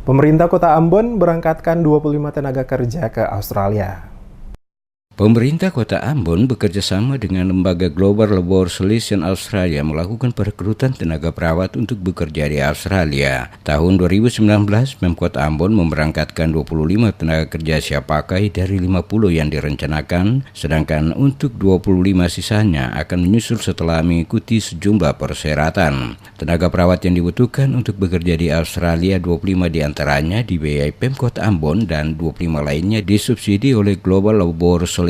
Pemerintah Kota Ambon berangkatkan 25 tenaga kerja ke Australia. Pemerintah Kota Ambon bekerja sama dengan lembaga Global Labour Solutions Australia melakukan perekrutan tenaga perawat untuk bekerja di Australia. Tahun 2019, Pemkot Ambon memberangkatkan 25 tenaga kerja siap pakai dari 50 yang direncanakan, sedangkan untuk 25 sisanya akan menyusul setelah mengikuti sejumlah persyaratan. Tenaga perawat yang dibutuhkan untuk bekerja di Australia 25 diantaranya dibiayai Pemkot Ambon dan 25 lainnya disubsidi oleh Global Labour Solutions.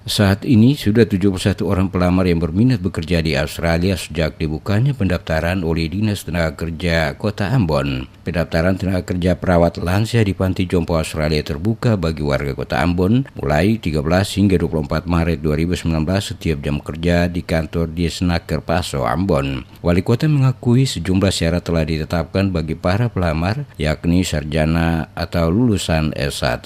Saat ini sudah 71 orang pelamar yang berminat bekerja di Australia sejak dibukanya pendaftaran oleh Dinas Tenaga Kerja Kota Ambon. Pendaftaran tenaga kerja perawat lansia di Panti Jompo Australia terbuka bagi warga Kota Ambon mulai 13 hingga 24 Maret 2019 setiap jam kerja di kantor Disnaker Paso Ambon. Wali Kota mengakui sejumlah syarat telah ditetapkan bagi para pelamar, yakni sarjana atau lulusan S1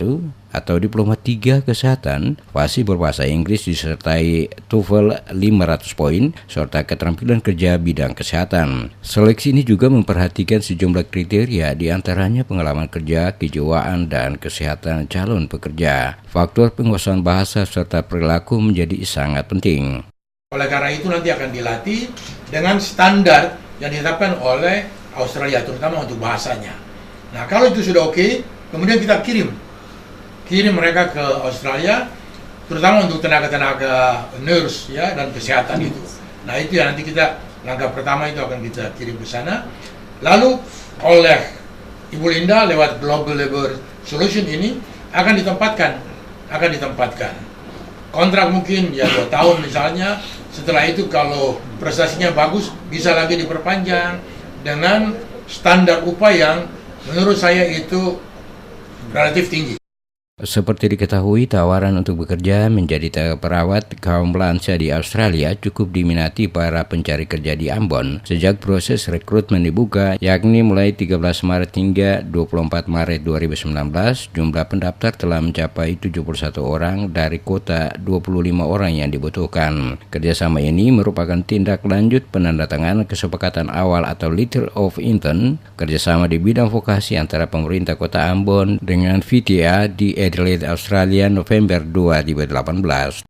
atau diploma 3 kesehatan, fasih berbahasa Inggris disertai TOEFL 500 poin, serta keterampilan kerja bidang kesehatan. Seleksi ini juga memperhatikan sejumlah kriteria, diantaranya pengalaman kerja, kejiwaan, dan kesehatan calon pekerja. Faktor penguasaan bahasa serta perilaku menjadi sangat penting. Oleh karena itu nanti akan dilatih dengan standar yang ditetapkan oleh Australia, terutama untuk bahasanya. Nah, kalau itu sudah oke, kemudian kita kirim mereka ke Australia, terutama untuk tenaga-tenaga nurse ya dan kesehatan itu. Nah, itu ya nanti kita langkah pertama itu akan kita kirim ke sana. Lalu oleh Ibu Linda lewat Global Labour Solution ini akan ditempatkan. Kontrak mungkin ya 2 tahun misalnya. Setelah itu kalau prestasinya bagus bisa lagi diperpanjang dengan standar upah yang menurut saya itu relatif tinggi. Seperti diketahui, tawaran untuk bekerja menjadi tenaga perawat kaum lansia di Australia cukup diminati para pencari kerja di Ambon sejak proses rekrutmen dibuka, yakni mulai 13 Maret hingga 24 Maret 2019. Jumlah pendaftar telah mencapai 71 orang dari kota 25 orang yang dibutuhkan. Kerjasama ini merupakan tindak lanjut penandatanganan kesepakatan awal atau Letter of Intent kerjasama di bidang vokasi antara pemerintah Kota Ambon dengan VTA di Adelaide, Australia, November 2018.